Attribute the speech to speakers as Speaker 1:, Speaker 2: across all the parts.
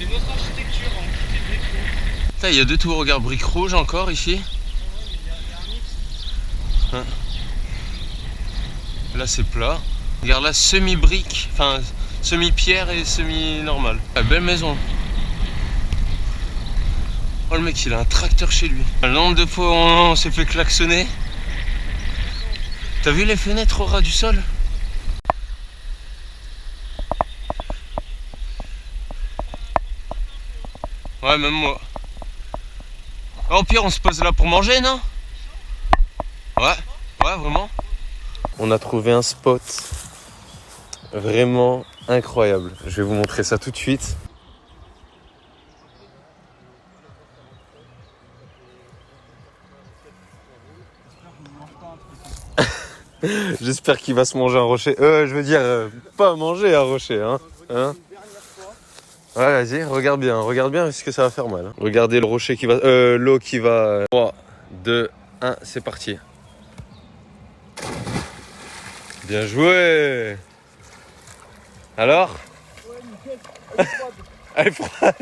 Speaker 1: C'est notre architecture, hein. Tout est briques rouges.
Speaker 2: Putain, il y a deux tours, regarde, briques rouges encore ici.
Speaker 1: Ouais, mais il y a un mix.
Speaker 2: Hein. Là c'est plat. Regarde là, semi-brique, enfin semi-pierre et semi-normal. Ah, belle maison. Oh le mec il a un tracteur chez lui. Le nombre de fois où on s'est fait klaxonner. T'as vu les fenêtres au ras du sol? Ouais, même moi. Au pire on se pose là pour manger, non? Ouais, ouais vraiment. On a trouvé un spot vraiment incroyable. Je vais vous montrer ça tout de suite. J'espère qu'il va se manger un rocher. Je veux dire, pas manger un rocher, hein. Ouais, vas-y, regarde bien, parce que ça va faire mal. Hein. Regardez le rocher qui va, l'eau qui va. 3, 2, 1, c'est parti. Bien joué. Alors? Ouais, elle est froide.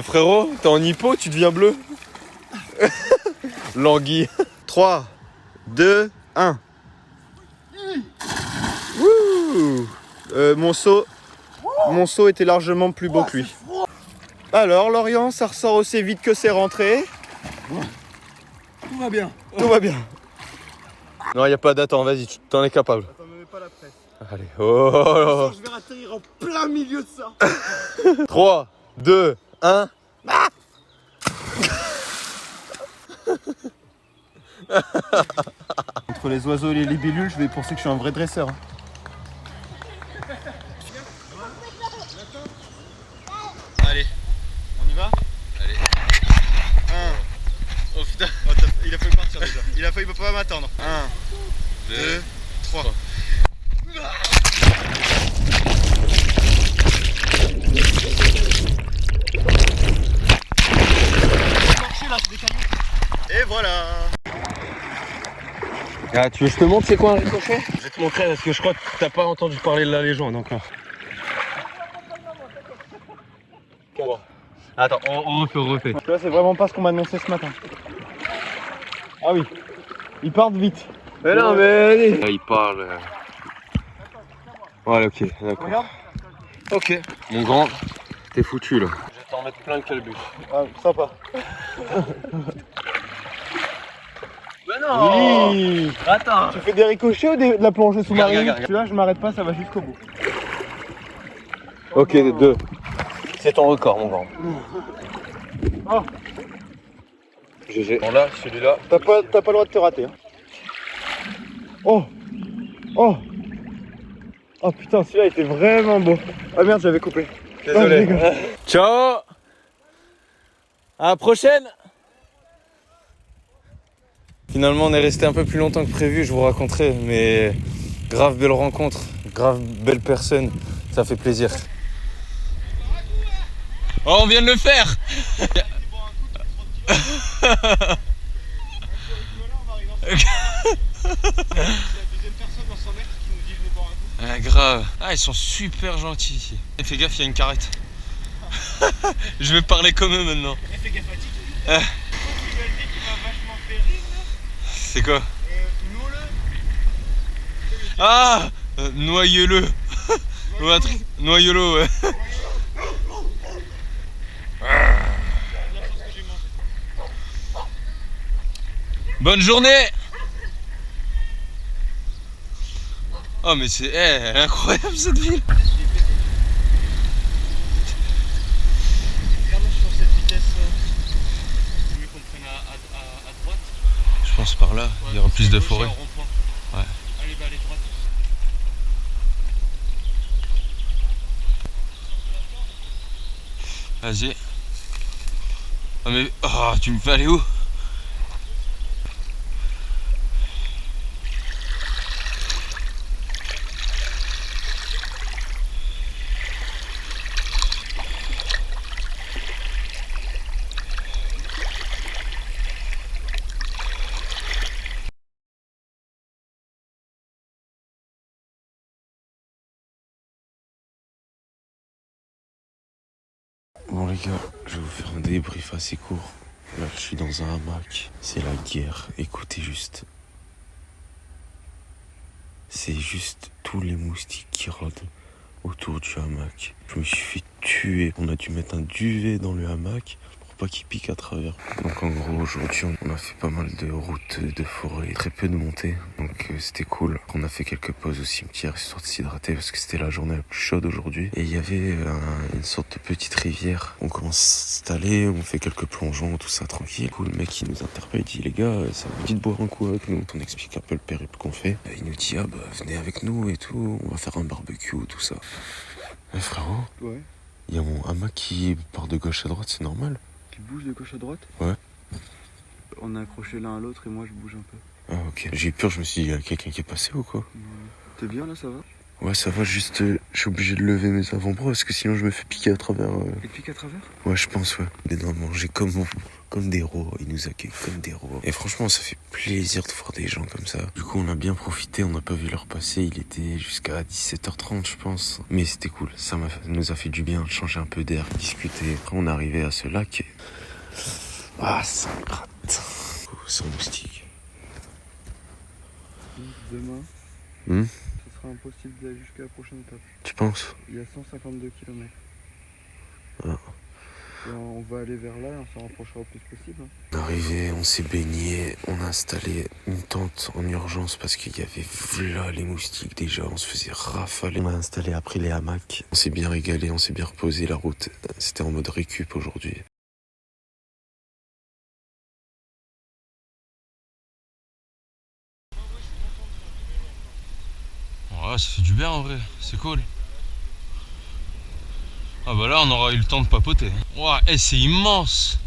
Speaker 2: Frérot, t'es en hypo, tu deviens bleu. L'anguille. 3, 2, 1. Wouh. Mon seau était largement plus beau que lui. Alors, Lorient, ça ressort aussi vite que c'est rentré.
Speaker 1: Tout va bien.
Speaker 2: Tout va bien. Non, il n'y a pas d'attente, vas-y, tu t'en es capable.
Speaker 1: Attends, me mets pas la presse.
Speaker 2: Allez, oh.
Speaker 1: Je vais atterrir en plein milieu de ça.
Speaker 2: 3, 2, 1.
Speaker 1: Entre les oiseaux et les libellules, je vais penser que je suis un vrai dresseur.
Speaker 2: Allez,
Speaker 1: On y va?
Speaker 2: allez.
Speaker 1: 1.
Speaker 2: Oh putain.
Speaker 1: Oh, il a failli partir déjà. Il a failli pas m'attendre. 1, 2, 3. Et voilà.
Speaker 2: Ah, tu veux que je te montre c'est quoi un ricochet? Je vais te montrer parce que je crois que t'as pas entendu parler de la légende encore. Bon. Attends, on refait.
Speaker 1: Tu vois, c'est vraiment pas ce qu'on m'a annoncé ce matin. Ah oui, ils partent vite.
Speaker 2: Mais non, mais allez. Là, il parle. Ouais, ok, d'accord.
Speaker 1: Regarde.
Speaker 2: Ok. Mon grand, t'es foutu là. Je vais t'en mettre plein le calbus.
Speaker 1: Ah, sympa.
Speaker 2: Mais non.
Speaker 1: Oui.
Speaker 2: Attends.
Speaker 1: Tu fais des ricochets ou de la plongée sous-marine?
Speaker 2: Regarde.
Speaker 1: Celui-là, je m'arrête pas, ça va jusqu'au bout.
Speaker 2: Ok, 2. C'est ton record, mon grand.
Speaker 1: Oh.
Speaker 2: GG. Bon là, celui-là.
Speaker 1: T'as pas le droit de te rater. Hein. Oh. Oh. Oh putain, celui-là était vraiment beau. Ah merde, j'avais coupé.
Speaker 2: Désolé.
Speaker 1: Ah,
Speaker 2: Ciao. À la prochaine. Finalement, on est resté un peu plus longtemps que prévu, je vous raconterai, mais grave belle rencontre, grave belle personne, ça fait plaisir. Oh, on vient de le faire. Grave. Ah, ils sont super gentils ici. Fais gaffe, il y a une carrette. Je vais parler comme eux maintenant.
Speaker 1: fais gaffe à Tito.
Speaker 2: C'est quoi? Ah, noyeux-le. Ou un truc. Noyeux-le, ouais. Bonne journée. Oh mais c'est elle est incroyable cette ville.
Speaker 1: Regarde sur cette vitesse. C'est mieux qu'on prenne à droite.
Speaker 2: Je pense par là, il y aura plus de forêt. Ouais.
Speaker 1: Allez, bah allez droite.
Speaker 2: Vas-y. Oh mais oh, tu me fais aller où? les gars, je vais vous faire un débrief assez court. Là, je suis dans un hamac. C'est la guerre. Écoutez juste. C'est juste tous les moustiques qui rôdent autour du hamac. Je me suis fait tuer. On a dû mettre un duvet dans le hamac pour pas qu'il pique à travers. Donc en gros, aujourd'hui, on a fait pas mal de routes, de forêts, très peu de montées. Donc c'était cool. On a fait quelques pauses au cimetière histoire de s'hydrater parce que c'était la journée la plus chaude aujourd'hui. Et il y avait une sorte de petite rivière. On commence à s'installer, on fait quelques plongeons, tout ça tranquille. Du coup, le mec il nous interpelle, il dit les gars, ça vous dit de boire un coup avec nous. On explique un peu le périple qu'on fait. Il nous dit venez avec nous et tout, on va faire un barbecue, tout ça. Frérot,
Speaker 1: Ouais.
Speaker 2: il y a mon hamac qui part de gauche à droite, c'est normal?
Speaker 1: Qui bouge de gauche à droite?
Speaker 2: Ouais.
Speaker 1: On est accrochés l'un à l'autre et moi je bouge un peu.
Speaker 2: Ah ok, j'ai eu peur, je me suis dit, il y a quelqu'un qui est passé ou quoi?
Speaker 1: T'es bien là, ça va?
Speaker 2: Ouais, ça va, juste, je suis obligé de lever mes avant-bras parce que sinon je me fais piquer à travers.
Speaker 1: Et pique à travers?
Speaker 2: Ouais, je pense, ouais. Mais non, manger comme des rois, ils nous accueillent comme des rois. Et franchement, ça fait plaisir de voir des gens comme ça. Du coup, on a bien profité, on n'a pas vu l'heure passer, il était jusqu'à 17h30, je pense. Mais c'était cool, ça nous a fait du bien, changer un peu d'air, discuter. Après, on est arrivé à ce lac et... Ah, ça me gratte. Oh, c'est un moustique.
Speaker 1: Demain,
Speaker 2: Hmm?
Speaker 1: ce sera impossible d'aller jusqu'à la prochaine étape.
Speaker 2: Tu penses?
Speaker 1: Il y a 152 km.
Speaker 2: Ah.
Speaker 1: Et on va aller vers là et on s'en rapprochera au plus possible.
Speaker 2: On est arrivé, on s'est baigné, on a installé une tente en urgence parce qu'il y avait là les moustiques déjà, on se faisait rafaler. On a installé après les hamacs, on s'est bien régalé, on s'est bien reposé, la route, c'était en mode récup aujourd'hui. Ouais, ça fait du bien en vrai, c'est cool. Ah bah là on aura eu le temps de papoter. Ouah, c'est immense.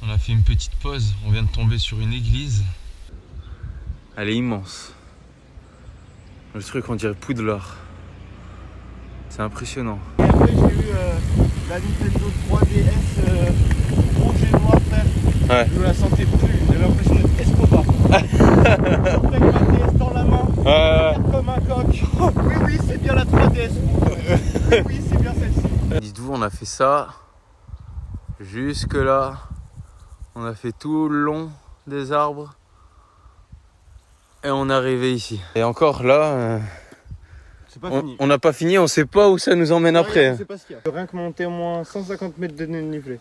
Speaker 2: On a fait une petite pause, on vient de tomber sur une église. Elle est immense. Le truc on dirait Poudlard. C'est impressionnant.
Speaker 1: Et après j'ai eu la Nintendo 3DS rouge et noir, frère.
Speaker 2: Ouais.
Speaker 1: Je me la sentais plus, j'avais l'impression d'être Escobar. Avec ma DS dans la main, comme un coq. Oh, oui, c'est bien la 3DS. Oui, c'est bien celle-ci.
Speaker 2: Dites-vous, on a fait ça jusque là. On a fait tout le long des arbres. Et on est arrivé ici. Et encore là,
Speaker 1: C'est pas fini.
Speaker 2: on n'a pas fini, on sait pas où ça nous emmène après.
Speaker 1: Je sais pas ce qu'il y a. Rien que monter au moins 150 mètres de dénivelé.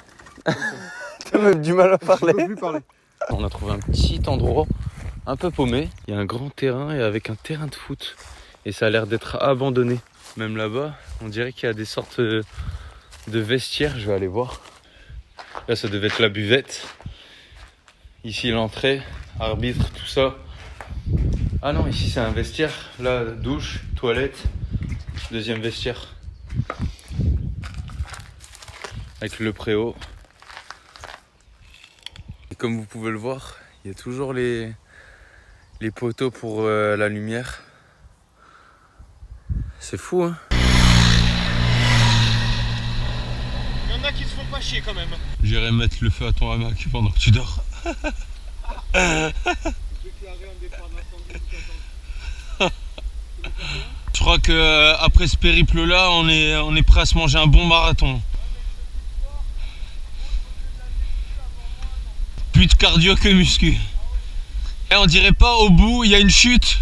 Speaker 2: T'as même du mal à parler.
Speaker 1: Je peux plus parler.
Speaker 2: On a trouvé un petit endroit un peu paumé. Il y a un grand terrain et avec un terrain de foot. Et ça a l'air d'être abandonné. Même là-bas, on dirait qu'il y a des sortes de vestiaires. Je vais aller voir. Là, ça devait être la buvette. Ici, l'entrée, arbitre, tout ça. Ah non, ici, c'est un vestiaire. Là, douche, toilette. Deuxième vestiaire. Avec le préau. Et comme vous pouvez le voir, il y a toujours les poteaux pour la lumière. C'est fou, hein.
Speaker 1: Il y en a qui se font pas chier quand même.
Speaker 2: J'irai mettre le feu à ton hamac pendant que tu dors.
Speaker 1: Déclarer un départ d'incendie.
Speaker 2: Je crois que après ce périple là, on est prêt à se manger un bon marathon. Plus de cardio que muscu. Et on dirait pas au bout, il y a une chute.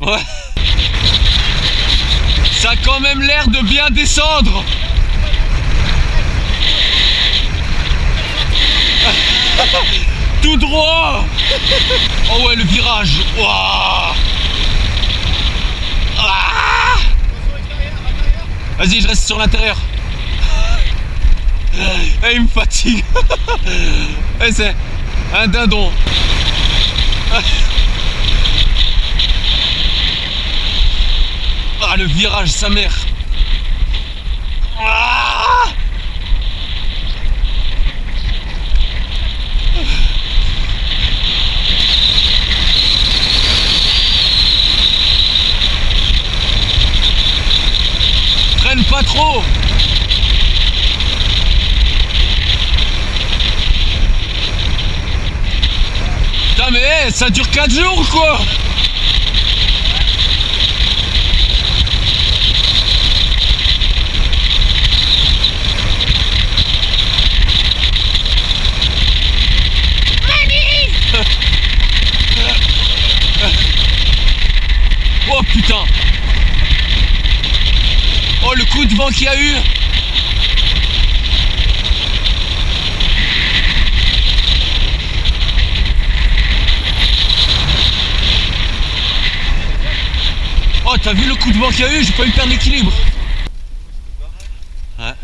Speaker 2: Ouais. Ça a quand même l'air de bien descendre. Tout droit. Oh ouais, le virage. Wow. Ah. Vas-y, je reste sur l'intérieur. Et il me fatigue. Et c'est un dindon. Ah, le virage, sa mère. Ah. Freine pas trop. Putain mais hey, ça dure 4 jours quoi.
Speaker 3: putain. Oh, le coup de vent qu'il y a eu. Oh, t'as vu le coup de vent qu'il y a eu? J'ai pas eu perdre l'équilibre. Ouais.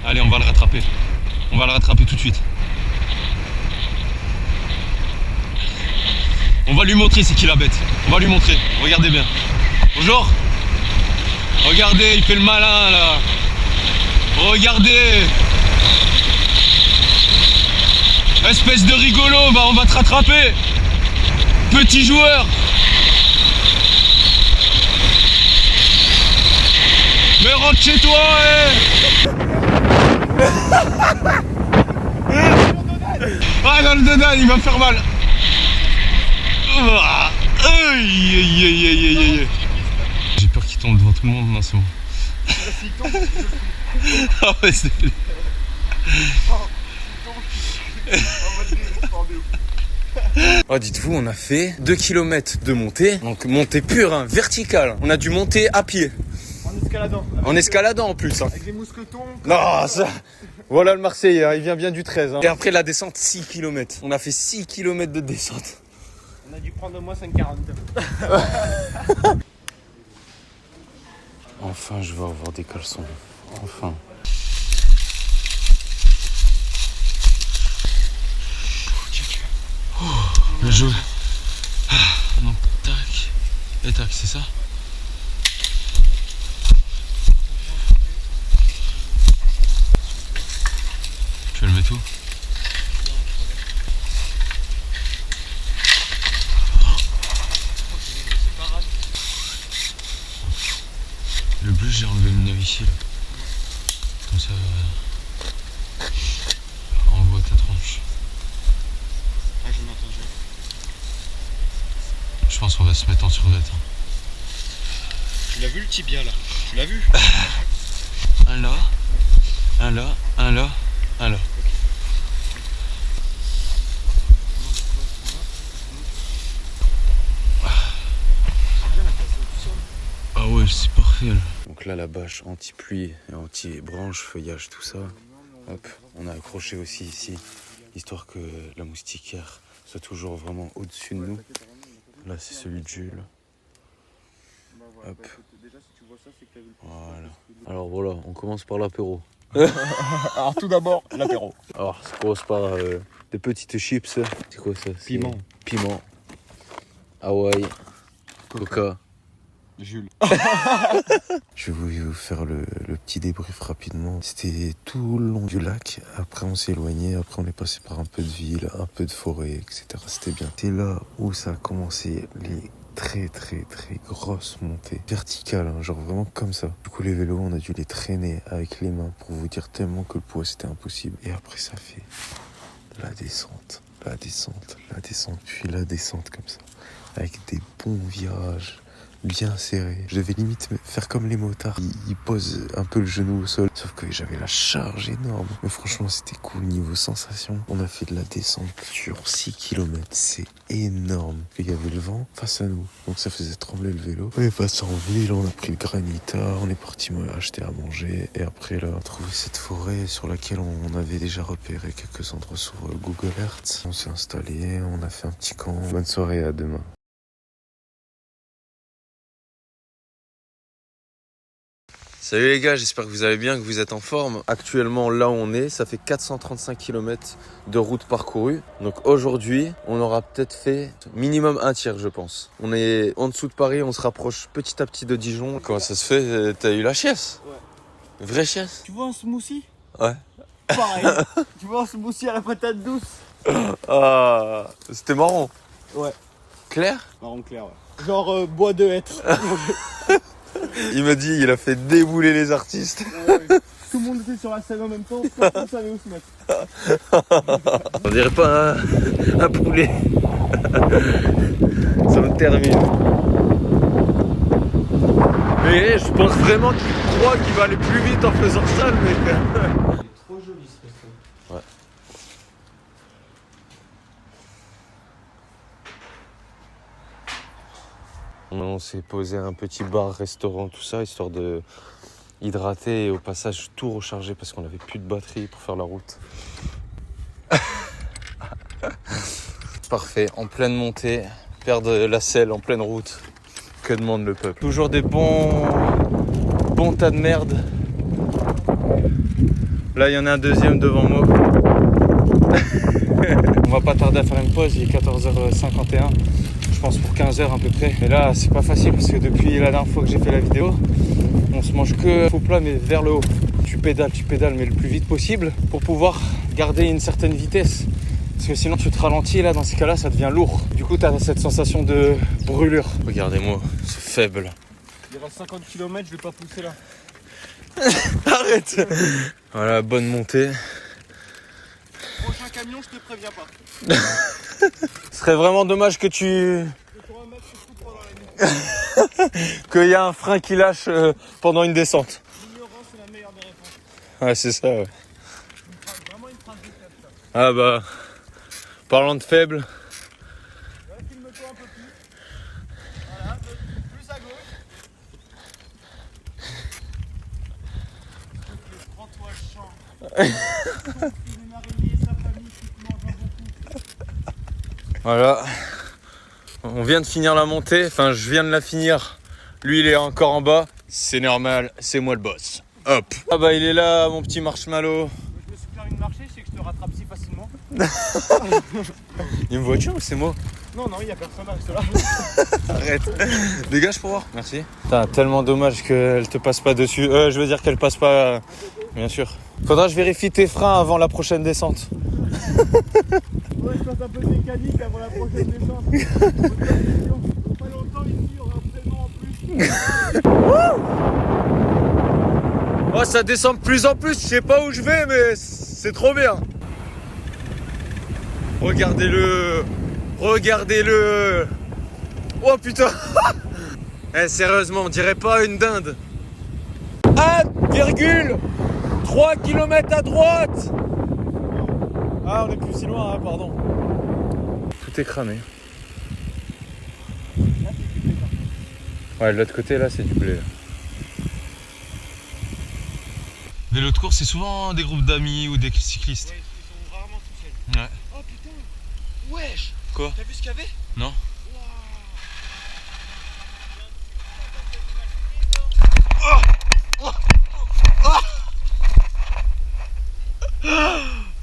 Speaker 3: Allez, on va le rattraper. On va le rattraper tout de suite. On va lui montrer c'est qui la bête. On va lui montrer. Regardez bien. Bonjour. Regardez, il fait le malin là. Regardez. Espèce de rigolo, on va te rattraper. Petit joueur. Mais rentre chez toi, Ah, dans le dedans, il va me faire mal. J'ai peur qu'il tombe devant tout le monde, non c'est bon. Ah ouais, c'est... Oh, dites-vous, on a fait 2 km de montée, donc montée pure, hein, verticale. On a dû monter à pied.
Speaker 1: En escaladant.
Speaker 3: En escaladant en plus. Hein.
Speaker 1: Avec des mousquetons.
Speaker 3: Non, ça... Voilà le Marseillais, hein, il vient bien du 13. Hein. Et après la descente, 6 km. On a fait 6 km de descente.
Speaker 1: On a dû prendre au moins 5,40.
Speaker 2: Enfin, je vais avoir des caleçons. Enfin.
Speaker 3: Le jeu. Non, tac. Et tac, c'est ça. Tu veux le mettre où? Le bleu, j'ai enlevé le nœud ici. Là. Comme ça, envoie ta tronche.
Speaker 1: Ah, je m'entends jouer.
Speaker 3: Je pense qu'on va se mettre en survêt. Hein.
Speaker 1: Tu l'as vu le tibia là? Tu l'as vu?
Speaker 3: Un là, un là, un là, un là. Ah ouais, c'est parfait là.
Speaker 2: Donc là, la bâche anti-pluie et anti-branche, feuillage, tout ça. Hop, on a accroché aussi ici, histoire que la moustiquaire soit toujours vraiment au-dessus de nous. Là, c'est celui de Jules. Hop. Voilà. Alors voilà, on commence par l'apéro.
Speaker 1: Alors tout d'abord, l'apéro.
Speaker 2: Alors, ça commence par des petites chips. C'est quoi ça?
Speaker 1: Piment.
Speaker 2: Piment. Hawaï. Coca.
Speaker 1: Jules.
Speaker 2: Je vais vous faire le petit débrief rapidement. C'était tout le long du lac. Après, on s'est éloigné. Après, on est passé par un peu de ville, un peu de forêt, etc. C'était bien. C'est là où ça a commencé les très grosses montées verticales, hein, genre vraiment comme ça. Du coup, les vélos, on a dû les traîner avec les mains pour vous dire tellement que le poids c'était impossible. Et après, ça fait la descente, puis la descente comme ça, avec des bons virages. Bien serré. Je devais limite faire comme les motards. Ils posent un peu le genou au sol. Sauf que j'avais la charge énorme. Mais franchement, c'était cool niveau sensation. On a fait de la descente sur 6 km. C'est énorme. Il y avait le vent face à nous. Donc ça faisait trembler le vélo. On est passé en ville, on a pris le granita. On est parti acheter à manger. Et après là, on a trouvé cette forêt sur laquelle on avait déjà repéré quelques endroits sur Google Earth. On s'est installé, on a fait un petit camp. Bonne soirée, à demain. Salut les gars, j'espère que vous allez bien, que vous êtes en forme. Actuellement, là où on est, ça fait 435 km de route parcourue. Donc aujourd'hui, on aura peut-être fait minimum un tiers, je pense. On est en dessous de Paris, on se rapproche petit à petit de Dijon. Comment ça se fait? T'as eu la chiasse? Ouais. Vraie chiasse?
Speaker 1: Tu vois un smoothie?
Speaker 2: Ouais.
Speaker 1: Pareil. Tu vois un smoothie à la patate douce?
Speaker 2: Ah, c'était marrant.
Speaker 1: Ouais.
Speaker 2: Clair?
Speaker 1: Marron clair, ouais. Genre bois de hêtre.
Speaker 2: Il m'a dit, il a fait débouler les artistes.
Speaker 1: Ouais. Tout le monde était sur la scène en même temps, personne savait où se mettre.
Speaker 2: On dirait pas un poulet. Ça me termine. Mais je pense vraiment qu'il croit qu'il va aller plus vite en faisant ça, le mec.
Speaker 1: Trop joli ce resto.
Speaker 2: Ouais. On s'est posé un petit bar, restaurant, tout ça, histoire de hydrater et au passage tout recharger parce qu'on n'avait plus de batterie pour faire la route. Parfait, en pleine montée, perdre la selle en pleine route. Que demande le peuple? Toujours des bons tas de merde. Là, il y en a un deuxième devant moi. On va pas tarder à faire une pause, il est 14h51. Je pense pour 15h à peu près. Mais là, c'est pas facile parce que depuis la dernière fois que j'ai fait la vidéo, on se mange que faux plat mais vers le haut. Tu pédales mais le plus vite possible pour pouvoir garder une certaine vitesse. Parce que sinon tu te ralentis, là dans ces cas-là ça devient lourd. Du coup tu as cette sensation de brûlure. Regardez-moi, c'est faible.
Speaker 1: Il reste 50 km, je vais pas pousser là.
Speaker 2: Arrête. Voilà, bonne montée.
Speaker 1: Prochain camion, je te préviens pas.
Speaker 2: Ce serait vraiment dommage que qu'il y a un frein qui lâche pendant une descente.
Speaker 1: L'ignorance c'est la meilleure des réponses.
Speaker 2: Ouais, c'est ça, ouais.
Speaker 1: Vraiment une phrase de faible, ça.
Speaker 2: Ah bah, parlant de faible.
Speaker 1: Ouais, filme-toi un peu plus. Voilà, un peu plus à gauche. Prends-toi le champ. Une araignée et sa famille qui te mangent beaucoup.
Speaker 2: Voilà. On vient de finir la montée. Enfin, je viens de la finir. Lui, il est encore en bas. C'est normal, c'est moi le boss. Hop. Ah bah, il est là, mon petit marshmallow.
Speaker 1: Je me suis permis de marcher, c'est que je te rattrape si facilement.
Speaker 2: Il y a une voiture ou c'est moi?
Speaker 1: Non, il y a personne avec cela.
Speaker 2: Arrête. Dégage pour voir. Merci. Putain, tellement dommage qu'elle te passe pas dessus. Je veux dire qu'elle passe pas. Bien sûr. Faudra que je vérifie tes freins avant la prochaine descente.
Speaker 1: Ouais, je passe un peu de mécanique avant la prochaine descente. Pas longtemps ici, il y aura un paiement en plus.
Speaker 2: Oh, ça descend de plus en plus. Je sais pas où je vais, mais c'est trop bien. Regardez-le. Regardez-le. Oh putain. Eh, sérieusement, on dirait pas une dinde. 1,3 km à droite. Ah, on est plus si loin, hein, pardon. Tout est cramé. Ouais, de l'autre côté, là, c'est du blé.
Speaker 3: Vélo de course, c'est souvent des groupes d'amis ou des cyclistes.
Speaker 1: Ouais, ils sont rarement tout seuls.
Speaker 3: Ouais.
Speaker 1: Oh putain. Wesh.
Speaker 3: Quoi?
Speaker 1: T'as vu ce qu'il y avait?
Speaker 3: Non.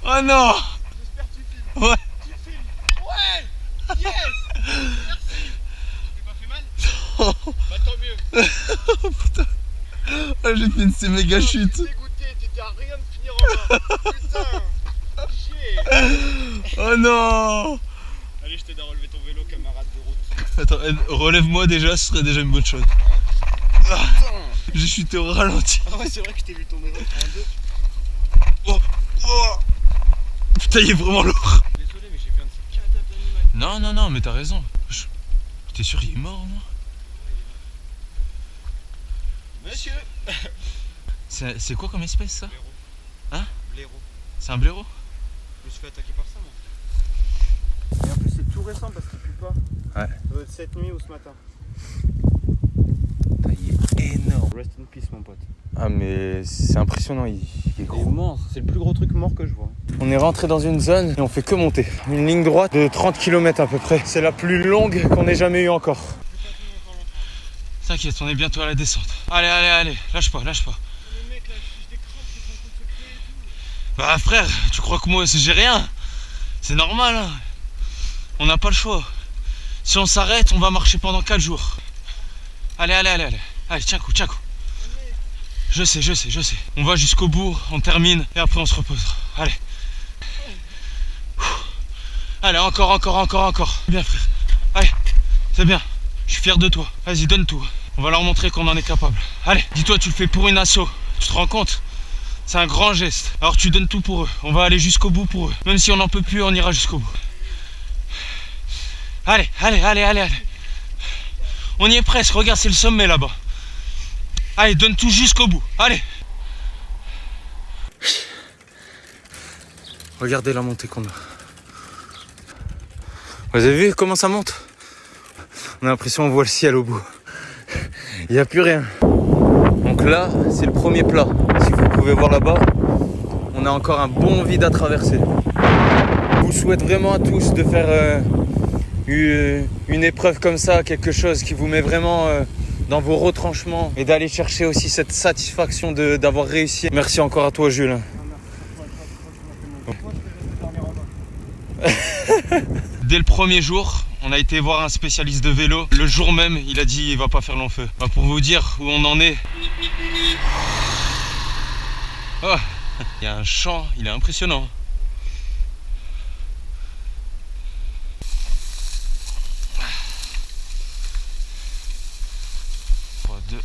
Speaker 3: Oh non.
Speaker 1: J'espère que tu filmes.
Speaker 3: Ouais.
Speaker 1: Tu filmes. Ouais. Yes. Merci. Tu t'es pas fait mal? Bah tant mieux.
Speaker 3: Ah, j'ai fait une méga chute.
Speaker 1: T'es dégoûté, t'étais à rien de finir en bas. Putain. Chier.
Speaker 3: Oh non.
Speaker 1: Allez, je t'aide à relever ton vélo, camarade de route.
Speaker 3: Attends, relève-moi déjà, ce serait déjà une bonne chose.
Speaker 1: Putain.
Speaker 3: J'ai chuté au ralenti.
Speaker 1: Ah ouais, c'est vrai que je t'ai vu tomber en deux.
Speaker 3: Oh. Oh. Putain, il est vraiment lourd.
Speaker 1: Désolé, mais j'ai vu un de ces cadavres d'animal.
Speaker 3: Non, mais t'as raison. T'es sûr, il est mort, moi?
Speaker 1: Monsieur.
Speaker 3: C'est quoi comme espèce, ça?
Speaker 1: Blaireau.
Speaker 3: Hein?
Speaker 1: Blaireau.
Speaker 3: C'est un blaireau?
Speaker 1: Je me suis fait attaquer par ça, moi. Et en plus, c'est tout récent parce qu'il pue pas.
Speaker 2: Ouais.
Speaker 1: Ça doit être cette nuit ou ce matin.
Speaker 2: Il est énorme.
Speaker 1: Rest in peace, mon pote.
Speaker 2: Ah, mais c'est impressionnant, il est gros.
Speaker 1: Immense. C'est le plus gros truc mort que je vois.
Speaker 2: On est rentré dans une zone et on fait que monter. Une ligne droite de 30 km à peu près. C'est la plus longue qu'on ait jamais eue encore.
Speaker 3: T'inquiète, on est bientôt à la descente. Allez, lâche pas.
Speaker 1: Les mecs là, je des crampes qui sont en train de se créer et tout.
Speaker 3: Bah frère, tu crois que moi j'ai rien? C'est normal, hein. On n'a pas le choix. Si on s'arrête, on va marcher pendant 4 jours. Allez. Allez, tiens coup. Je sais. On va jusqu'au bout, on termine et après on se reposera. Allez. Allez, encore. Bien frère. Allez, c'est bien. Je suis fier de toi. Vas-y, donne tout. On va leur montrer qu'on en est capable. Allez, dis-toi, tu le fais pour une asso. Tu te rends compte? C'est un grand geste. Alors tu donnes tout pour eux. On va aller jusqu'au bout pour eux. Même si on n'en peut plus, on ira jusqu'au bout. Allez. On y est presque. Regarde, c'est le sommet là-bas. Allez, donne tout jusqu'au bout. Allez.
Speaker 2: Regardez la montée qu'on a. Vous avez vu comment ça monte?
Speaker 3: On a l'impression qu'on voit le ciel au bout. Il n'y a plus rien. Donc là, c'est le premier plat. Si vous pouvez voir là-bas, on a encore un bon vide à traverser. Je vous souhaite vraiment à tous de faire une épreuve comme ça, quelque chose qui vous met vraiment dans vos retranchements et d'aller chercher aussi cette satisfaction d'avoir réussi. Merci encore à toi, Jules. Dès le premier jour, on a été voir un spécialiste de vélo. Le jour même, il a dit il va pas faire long feu. Bah, pour vous dire où on en est. Oh, il y a un champ, il est impressionnant. 3, 2, 1.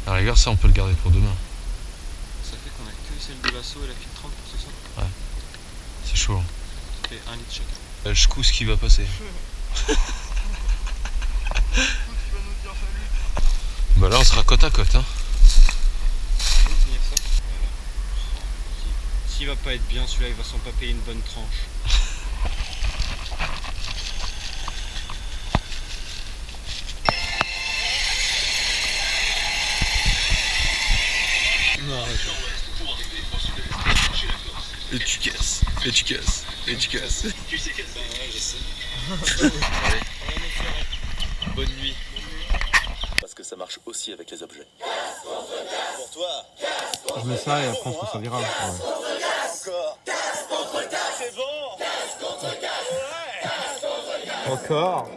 Speaker 3: À la rigueur, ça on peut le garder pour demain.
Speaker 1: Ça fait qu'on a que celle de l'assaut et la filtre 30 pour ce soir.
Speaker 3: Ouais, c'est chaud. Hein.
Speaker 1: Ça fait 1 litre chacun.
Speaker 3: Je cousse qui va passer. Bah là on sera côte à côte. Hein.
Speaker 1: S'il va pas être bien, celui-là il va s'en pas payer une bonne tranche.
Speaker 2: Et tu casses, et tu casses, et tu casses.
Speaker 1: Tu sais qu'elle je sais.
Speaker 2: Allez.
Speaker 1: Bonne nuit.
Speaker 2: Parce que ça marche aussi avec les objets.
Speaker 1: Pour toi.
Speaker 4: Je mets ça et après on se viral.
Speaker 1: Encore. C'est bon.
Speaker 4: Encore.